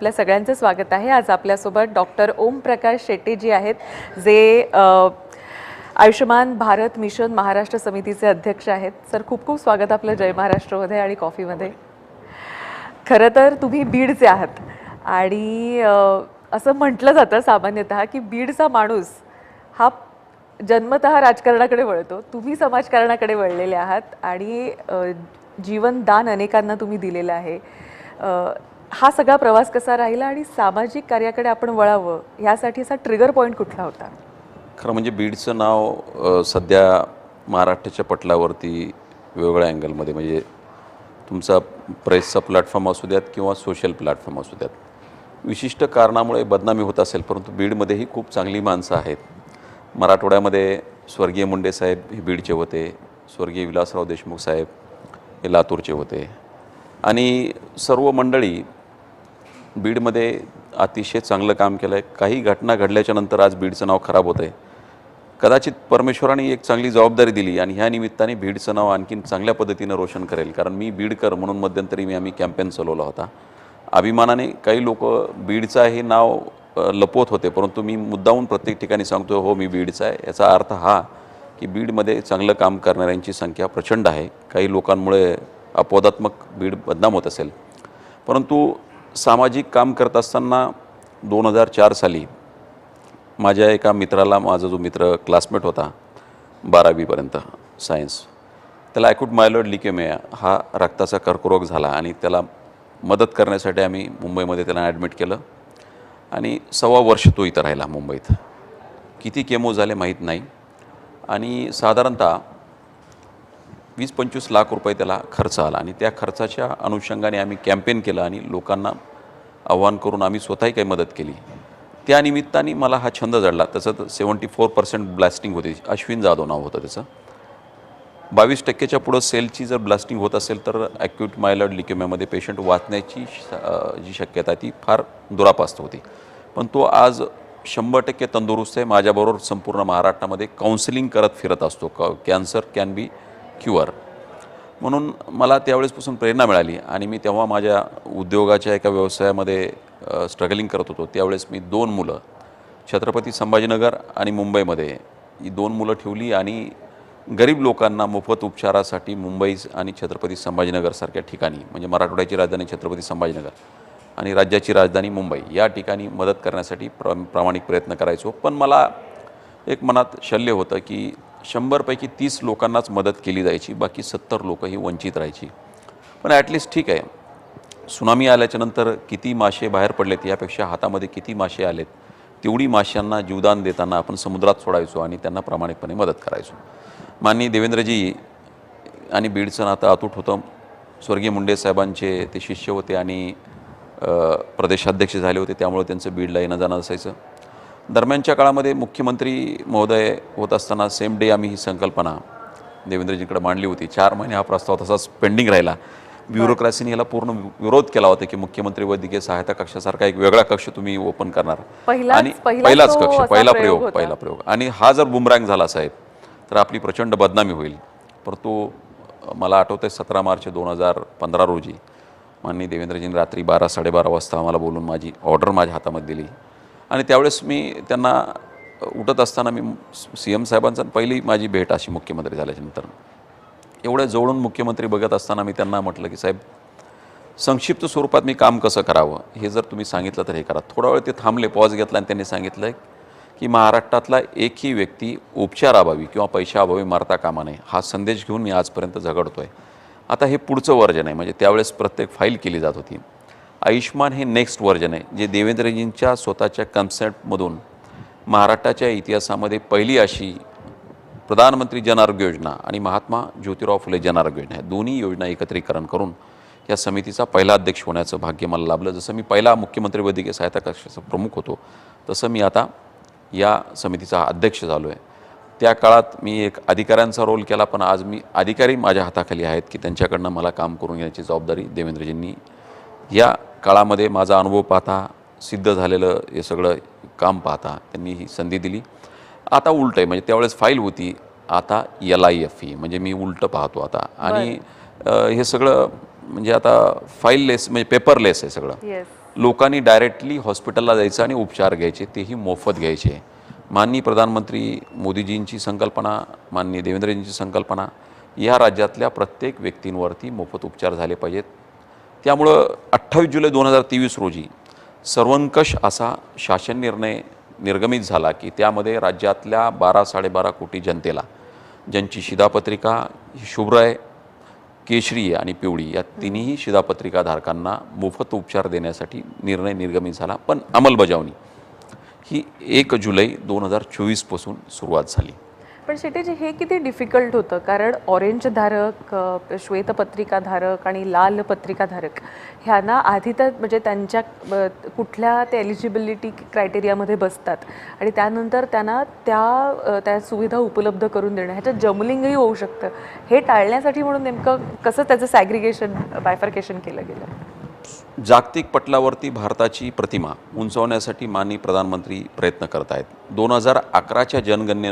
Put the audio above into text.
आपल्या सगळ्यांचं स्वागत आहे। आज आपल्यासोबत डॉक्टर ओम प्रकाश शेट्टी जी आहेत, जे आयुष्यमान भारत मिशन महाराष्ट्र समितीचे अध्यक्ष आहेत। सर, खूप खूप स्वागत आपलं जय महाराष्ट्रमध्ये आणि कॉफीमध्ये। खरं तर तुम्ही बीडचे आहात आणि असं म्हटलं जातं सामान्यतः की बीडचा माणूस हा जन्मतः राजकारणाकडे वळतो। तुम्ही समाजकारणाकडे वळलेले आहात आणि जीवनदान अनेकांना तुम्ही दिलेलं आहे। हा सगळा प्रवास कसा राहिला आणि सामाजिक कार्याकडे आपण वळावं यासाठी असा ट्रिगर पॉइंट कुठला होता? खरं म्हणजे बीडचं नाव सध्या महाराष्ट्राच्या पटलावरती वेगवेगळ्या अँगलमध्ये, म्हणजे तुमचा प्रेसचा प्लॅटफॉर्म असू द्यात किंवा सोशल प्लॅटफॉर्म असू द्यात, विशिष्ट कारणामुळे बदनामी होत असेल, परंतु बीडमध्येही खूप चांगली माणसं आहेत। मराठवाड्यामध्ये स्वर्गीय मुंडे साहेब हे बीडचे होते, स्वर्गीय विलासराव देशमुख साहेब हे लातूरचे होते आणि सर्व मंडळी बीडमध्ये अतिशय चांगलं काम केलं आहे। काही घटना घडल्याच्या नंतर आज बीडचं नाव खराब होतं आहे। कदाचित परमेश्वराने एक चांगली जबाबदारी दिली आणि ह्या निमित्ताने बीडचं नाव आणखीन चांगल्या पद्धतीनं रोशन करेल, कारण मी बीडकर म्हणून मध्यंतरी आम्ही कॅम्पेन चालवला होता। अभिमानाने काही लोक बीडचं हे नाव लपवत होते, परंतु मी मुद्दाहून प्रत्येक ठिकाणी सांगतो हो मी बीडचा आहे। याचा अर्थ हा की बीडमध्ये चांगलं काम करणाऱ्यांची संख्या प्रचंड आहे। काही लोकांमुळे अपवादात्मक बीड बदनाम होत असेल, परंतु सामाजिक काम करत असताना 2004 साली माझ्या एका मित्राला, माझा जो मित्र क्लासमेट होता 12वीपर्यंत सायन्स, त्याला ॲक्यूट मायलॉइड ल्युकेमिया हा रक्ताचा कर्करोग झाला आणि त्याला मदत करण्यासाठी आम्ही मुंबईमध्ये त्याला ॲडमिट केलं आणि 1.25 वर्ष तो इथं राहिला मुंबईत। किती केमो झाले माहीत नाही आणि साधारणतः 20-25 लाख रुपये त्याला खर्च आला आणि त्या खर्चाच्या अनुषंगाने आम्ही कॅम्पेन केलं आणि लोकांना आव्हान करून आम्ही स्वतःही काही मदत केली। त्या निमित्ताने मला हा छंद जडला। त्याचं 74% ब्लास्टिंग होती। अश्विन जाधव नाव होतं त्याचं। 22% पुढं सेलची जर ब्लास्टिंग होत असेल तर ॲक्यूट मायलॉइड ल्युकेमियामध्ये पेशंट वाचण्याची जी शक्यता ती फार दुरापास्त होती, पण तो आज 100% तंदुरुस्त आहे। माझ्याबरोबर संपूर्ण महाराष्ट्रामध्ये काउन्सिलिंग करत फिरत असतो। कॅन्सर कॅन बी क्युअर म्हणून मला त्यावेळेसपासून प्रेरणा मिळाली आणि मी तेव्हा माझ्या उद्योगाच्या एका व्यवसायामध्ये स्ट्रगलिंग करत होतो। त्यावेळेस मी 2 मुलं छत्रपती संभाजीनगर आणि मुंबईमध्ये ही 2 मुलं ठेवली आणि गरीब लोकांना मोफत उपचारासाठी मुंबई आणि छत्रपती संभाजीनगरसारख्या ठिकाणी, म्हणजे मराठवाड्याची राजधानी छत्रपती संभाजीनगर आणि राज्याची राजधानी मुंबई या ठिकाणी मदत करण्यासाठी प्रामाणिक प्रयत्न करायचो। पण मला एक मनात शल्य होतं की 100 पैकी 30 लोकांनाच मदत केली जायची, बाकी 70 लोक ही वंचित राहायची। पण ॲटलिस्ट ठीक आहे, सुनामी आल्याच्यानंतर किती मासे बाहेर पडलेत यापेक्षा हातामध्ये किती मासे आलेत तेवढी माशांना जीवदान देताना आपण समुद्रात सोडायचो आणि त्यांना प्रामाणिकपणे मदत करायचो। माननीय देवेंद्रजी आणि बीडचं नातं अतूट होतं। स्वर्गीय मुंडे साहेबांचे ते शिष्य होते आणि प्रदेशाध्यक्ष झाले होते, त्यामुळे त्यांचं बीडला येणं जाणं असायचं। दरम्यानच्या काळामध्ये मुख्यमंत्री महोदय होत असताना सेम डे आम्ही ही संकल्पना देवेंद्रजींकडे मांडली होती। 4 महिने हा प्रस्ताव तसाच पेंडिंग राहिला। ब्युरोक्रेसीने याला पूर्ण विरोध केला होता की मुख्यमंत्री वैद्यकीय सहायता कक्षासारखा एक वेगळा कक्ष तुम्ही ओपन करणार आणि पहिलाच कक्ष, पहिला प्रयोग आणि हा जर बुमरँग झाला साहेब तर आपली प्रचंड बदनामी होईल। परंतु मला आठवतं आहे 17 मार्च 2015 रोजी माननीय देवेंद्रजींनी रात्री 12-12:30 वाजता आम्हाला बोलून माझी ऑर्डर माझ्या हातामध्ये दिली आणि त्यावेळेस मी त्यांना उठत असताना मी CM साहेबांचा पहिली माझी भेट अशी मुख्यमंत्री झाल्याच्यानंतर एवढ्या जवळून मुख्यमंत्री बघत असताना मी त्यांना म्हटलं की साहेब, संक्षिप्त स्वरूपात मी काम कसं करावं हे जर तुम्ही सांगितलं तर हे करा। थोडा वेळ ते थांबले, पॉज घेतला आणि त्यांनी सांगितलं की महाराष्ट्रातला एकही व्यक्ती उपचाराअभावी किंवा पैशाअभावी मरता कामा नये, हा संदेश घेऊन मी आजपर्यंत झगडतो आहे। आता हे पुढचं वर्जन आहे, म्हणजे त्यावेळेस प्रत्येक फाईल केली जात होती। आयुष्मान हे नेक्स्ट वर्जन आहे, जे देवेंद्रजींच्या स्वतःच्या कन्सेप्टमधून महाराष्ट्राच्या इतिहासामध्ये पहिली अशी प्रधानमंत्री जन आरोग्य योजना आणि महात्मा ज्योतिराव फुले जन आरोग्य योजना, दोन्ही योजना एकत्रीकरण करून या समितीचा पहिला अध्यक्ष होण्याचं भाग्य मला लाभलं। जसं मी पहिला मुख्यमंत्री वैद्यकीय सहायता कक्षाचा प्रमुख होतो, तसं मी आता या समितीचा अध्यक्ष झालो आहे। त्या काळात मी एक अधिकाऱ्यांचा रोल केला, पण आज मी अधिकारी माझ्या हाताखाली आहेत की त्यांच्याकडनं मला काम करून घेण्याची जबाबदारी देवेंद्रजींनी या काळामध्ये माझा अनुभव पाहता, सिद्ध झालेलं हे सगळं काम पाहता त्यांनी ही संधी दिली। आता उलट आहे, म्हणजे त्यावेळेस फाईल होती, आता LIFE म्हणजे मी उलटं पाहतो आता आणि हे सगळं म्हणजे आता फाईललेस म्हणजे पेपरलेस आहे सगळं। लोकांनी डायरेक्टली हॉस्पिटलला जायचं आणि उपचार घ्यायचे, तेही मोफत घ्यायचे. माननीय प्रधानमंत्री मोदीजींची संकल्पना, माननीय देवेंद्रजींची संकल्पना, या राज्यातल्या प्रत्येक व्यक्तींवरती मोफत उपचार झाले पाहिजेत. त्यामुळं 28 जुलै 2023 रोजी सर्वंकष असा शासन निर्णय निर्गमित झाला की त्यामध्ये राज्यातल्या 12-12.5 कोटी जनतेला, ज्यांची शिधापत्रिका ही शुभ्र आहे, केशरी आहे आणि पिवळी, या तिन्ही शिधापत्रिकाधारकांना मोफत उपचार देण्यासाठी निर्णय निर्गमित झाला. पण अंमलबजावणी ही 1 जुलै 2024 पासून सुरुवात झाली. पण शेट्टीजी हे किती डिफिकल्ट होतं, कारण ऑरेंज धारक, श्वेतपत्रिकाधारक आणि लाल पत्रिकाधारक ह्यांना आधी तर म्हणजे त्यांच्या कुठल्या ते एलिजिबिलिटी क्रायटेरियामध्ये बसतात आणि त्यानंतर त्यांना त्या सुविधा उपलब्ध करून देणं, ह्याच्यात जमलिंगही होऊ शकतं. हे टाळण्यासाठी म्हणून नेमकं कसं त्याचं सॅग्रिगेशन, बायफर्केशन केलं गेलं? जागतिक पटलावरती भारताची प्रतिमा उंचावण्यासाठी माननीय प्रधानमंत्री प्रयत्न करत आहेत. 2011च्या जनगणनेनुसार